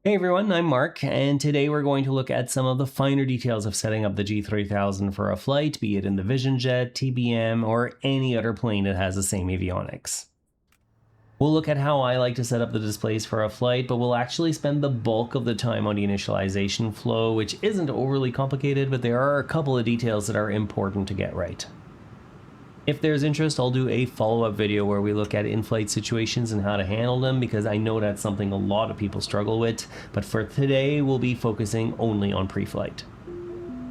Hey everyone, I'm Mark, and today we're going to look at some of the finer details of setting up the G3000 for a flight, be it in the Vision Jet, TBM, or any other plane that has the same avionics. We'll look at how I like to set up the displays for a flight, but we'll actually spend the bulk of the time on the initialization flow, which isn't overly complicated, but there are a couple of details that are important to get right. If there's interest, I'll do a follow-up video where we look at in-flight situations and how to handle them, because I know that's something a lot of people struggle with, but for today we'll be focusing only on pre-flight.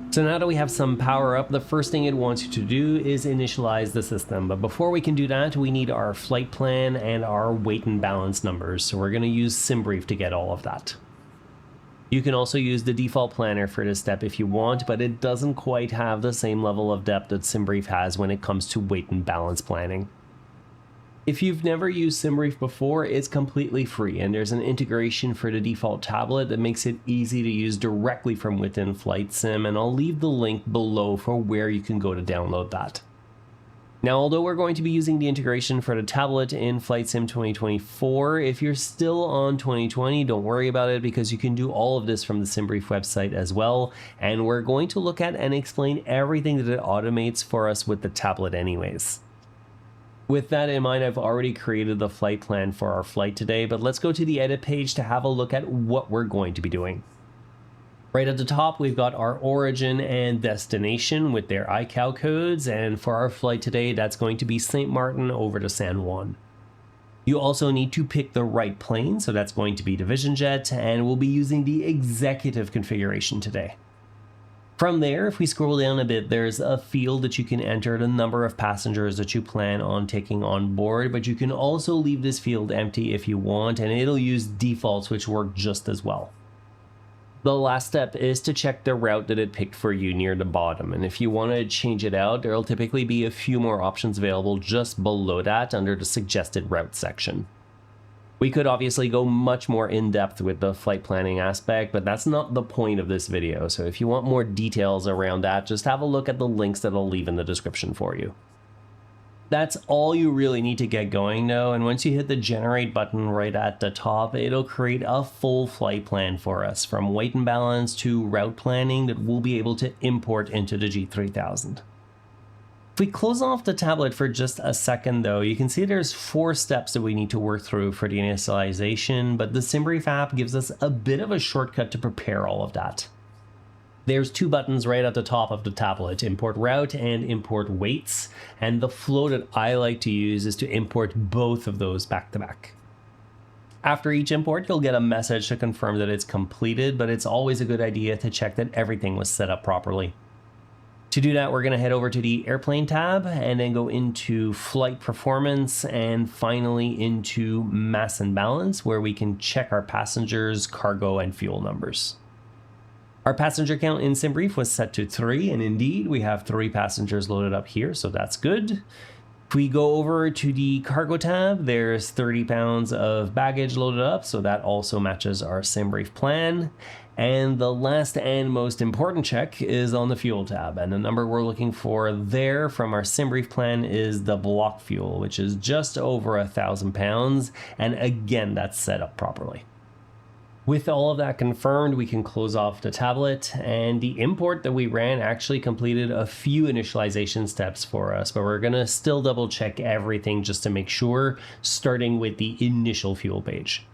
So now that we have some power up, the first thing it wants you to do is initialize the system, but before we can do that we need our flight plan and our weight and balance numbers, so we're going to use SimBrief to get all of that. You can also use the default planner for this step if you want, but it doesn't quite have the same level of depth that SimBrief has when it comes to weight and balance planning. If you've never used SimBrief before, it's completely free, and there's an integration for the default tablet that makes it easy to use directly from within Flight Sim, and I'll leave the link below for where you can go to download that. Now, although we're going to be using the integration for the tablet in Flight Sim 2024, if you're still on 2020, don't worry about it, because you can do all of this from the SimBrief website as well, and we're going to look at and explain everything that it automates for us with the tablet anyways. With that in mind, I've already created the flight plan for our flight today, but let's go to the edit page to have a look at what we're going to be doing. Right at the top, we've got our origin and destination with their ICAO codes, and for our flight today, that's going to be St. Martin over to San Juan. You also need to pick the right plane, so that's going to be the Vision Jet, and we'll be using the executive configuration today. From there, if we scroll down a bit, there's a field that you can enter the number of passengers that you plan on taking on board, but you can also leave this field empty if you want, and it'll use defaults which work just as well. The last step is to check the route that it picked for you near the bottom, and if you want to change it out, there'll typically be a few more options available just below that under the suggested route section. We could obviously go much more in depth with the flight planning aspect, but that's not the point of this video, so if you want more details around that, just have a look at the links that I'll leave in the description for you. That's all you really need to get going though, and once you hit the generate button right at the top, it'll create a full flight plan for us, from weight and balance to route planning, that we'll be able to import into the G3000. If we close off the tablet for just a second though, you can see there's 4 steps that we need to work through for the initialization, but the SimBrief app gives us a bit of a shortcut to prepare all of that. There's 2 buttons right at the top of the tablet, import route and import weights, and the flow that I like to use is to import both of those back to back. After each import, you'll get a message to confirm that it's completed, but it's always a good idea to check that everything was set up properly. To do that, we're going to head over to the airplane tab and then go into flight performance and finally into mass and balance, where we can check our passengers, cargo, and fuel numbers. Our passenger count in SimBrief was set to 3, and indeed we have 3 passengers loaded up here, so that's good. If we go over to the cargo tab, there's 30 pounds of baggage loaded up, so that also matches our SimBrief plan. And the last and most important check is on the fuel tab, and the number we're looking for there from our SimBrief plan is the block fuel, which is just over 1,000 pounds, and again, that's set up properly. With all of that confirmed, we can close off the tablet, and the import that we ran actually completed a few initialization steps for us, but we're gonna still double check everything just to make sure, starting with the initial fuel page.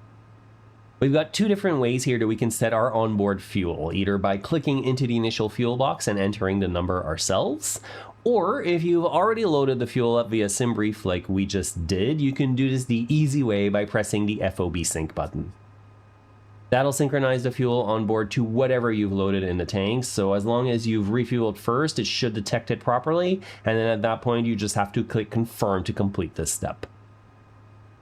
We've got 2 different ways here that we can set our onboard fuel, either by clicking into the initial fuel box and entering the number ourselves, or if you've already loaded the fuel up via SimBrief like we just did, you can do this the easy way by pressing the FOB sync button. That'll synchronize the fuel on board to whatever you've loaded in the tanks, so as long as you've refueled first, it should detect it properly, and then at that point you just have to click confirm to complete this step.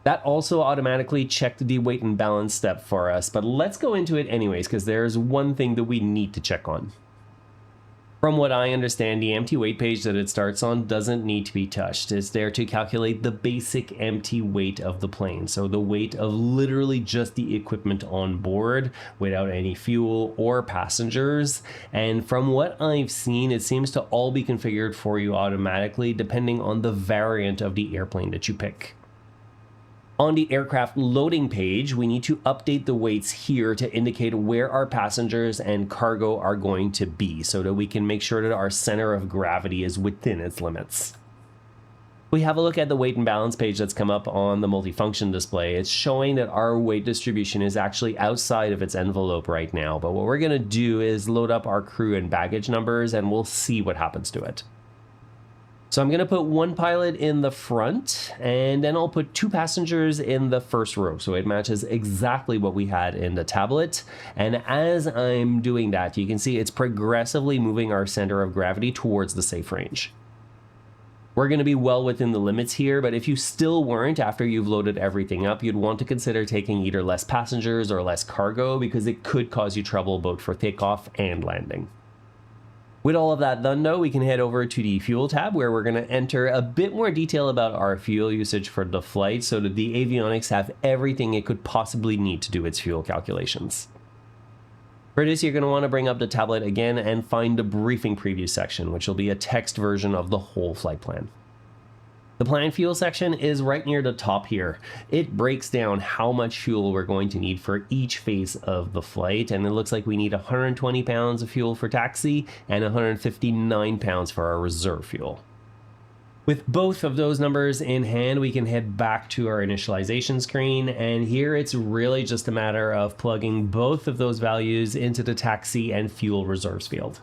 That also automatically checked the weight and balance step for us, but let's go into it anyways, because there's one thing that we need to check on. From what I understand, the empty weight page that it starts on doesn't need to be touched. It's there to calculate the basic empty weight of the plane, so the weight of literally just the equipment on board without any fuel or passengers. And from what I've seen, it seems to all be configured for you automatically depending on the variant of the airplane that you pick. On the aircraft loading page, we need to update the weights here to indicate where our passengers and cargo are going to be so that we can make sure that our center of gravity is within its limits. We have a look at the weight and balance page that's come up on the multifunction display. It's showing that our weight distribution is actually outside of its envelope right now, but what we're going to do is load up our crew and baggage numbers and we'll see what happens to it. So I'm going to put one pilot in the front, and then I'll put 2 passengers in the first row. So it matches exactly what we had in the tablet. And as I'm doing that, you can see it's progressively moving our center of gravity towards the safe range. We're going to be well within the limits here, but if you still weren't after you've loaded everything up, you'd want to consider taking either less passengers or less cargo because it could cause you trouble both for takeoff and landing. With all of that done though, we can head over to the fuel tab where we're going to enter a bit more detail about our fuel usage for the flight so that the avionics have everything it could possibly need to do its fuel calculations. For this, you're going to want to bring up the tablet again and find the briefing preview section, which will be a text version of the whole flight plan. The planned fuel section is right near the top here. It breaks down how much fuel we're going to need for each phase of the flight, and it looks like we need 120 pounds of fuel for taxi and 159 pounds for our reserve fuel. With both of those numbers in hand, we can head back to our initialization screen, and here it's really just a matter of plugging both of those values into the taxi and fuel reserves field.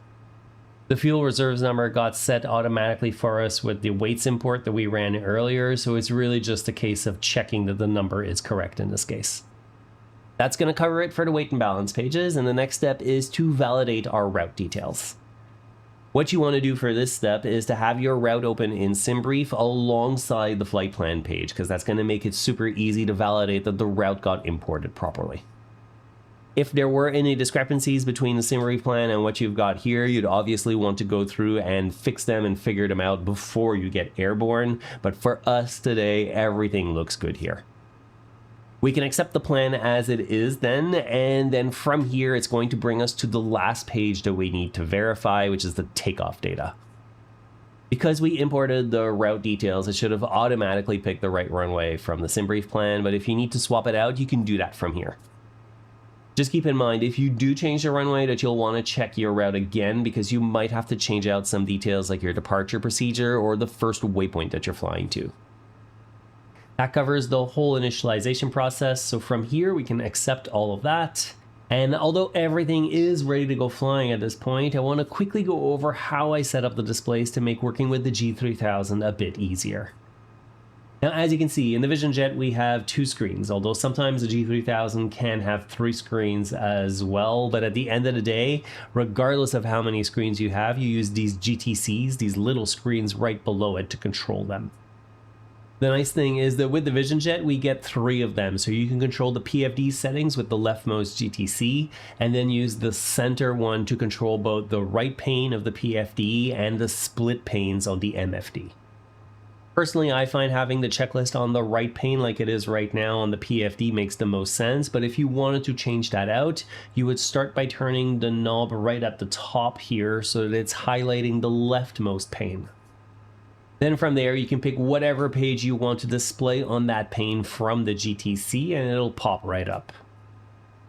The fuel reserves number got set automatically for us with the weights import that we ran earlier, so it's really just a case of checking that the number is correct in this case. That's going to cover it for the weight and balance pages, and the next step is to validate our route details. What you want to do for this step is to have your route open in SimBrief alongside the flight plan page, because that's going to make it super easy to validate that the route got imported properly. If there were any discrepancies between the SimBrief plan and what you've got here, you'd obviously want to go through and fix them and figure them out before you get airborne, but for us today, everything looks good here. We can accept the plan as it is then, and then from here it's going to bring us to the last page that we need to verify, which is the takeoff data. Because we imported the route details, it should have automatically picked the right runway from the SimBrief plan, but if you need to swap it out, you can do that from here. Just keep in mind, if you do change the runway, that you'll want to check your route again because you might have to change out some details like your departure procedure or the first waypoint that you're flying to. That covers the whole initialization process, so from here we can accept all of that. And although everything is ready to go flying at this point, I want to quickly go over how I set up the displays to make working with the G3000 a bit easier. Now, as you can see, in the VisionJet we have 2 screens, although sometimes the G3000 can have 3 screens as well, but at the end of the day, regardless of how many screens you have, you use these GTCs, these little screens right below it to control them. The nice thing is that with the VisionJet, we get 3 of them, so you can control the PFD settings with the leftmost GTC, and then use the center one to control both the right pane of the PFD and the split panes on the MFD. Personally, I find having the checklist on the right pane like it is right now on the PFD makes the most sense, but if you wanted to change that out, you would start by turning the knob right at the top here so that it's highlighting the leftmost pane. Then from there, you can pick whatever page you want to display on that pane from the GTC and it'll pop right up.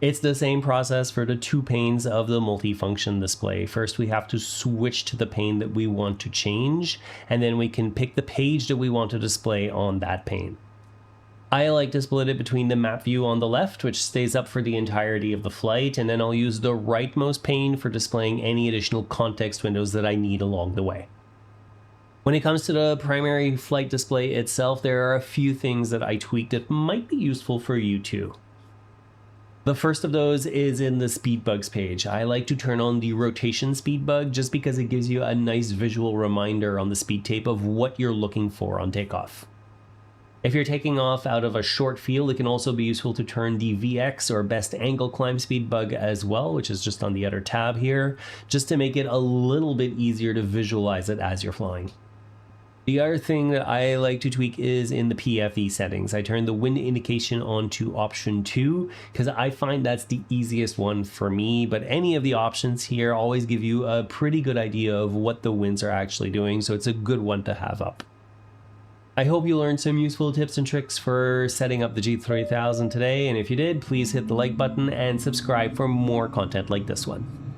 It's the same process for the 2 panes of the multifunction display. First, we have to switch to the pane that we want to change, and then we can pick the page that we want to display on that pane. I like to split it between the map view on the left, which stays up for the entirety of the flight, and then I'll use the rightmost pane for displaying any additional context windows that I need along the way. When it comes to the primary flight display itself, there are a few things that I tweaked that might be useful for you too. The first of those is in the speed bugs page. I like to turn on the rotation speed bug just because it gives you a nice visual reminder on the speed tape of what you're looking for on takeoff. If you're taking off out of a short field, it can also be useful to turn the VX or best angle climb speed bug as well, which is just on the other tab here, just to make it a little bit easier to visualize it as you're flying. The other thing that I like to tweak is in the PFE settings. I turn the wind indication on to option 2 because I find that's the easiest one for me, but any of the options here always give you a pretty good idea of what the winds are actually doing, so it's a good one to have up. I hope you learned some useful tips and tricks for setting up the G3000 today, and if you did, please hit the like button and subscribe for more content like this one.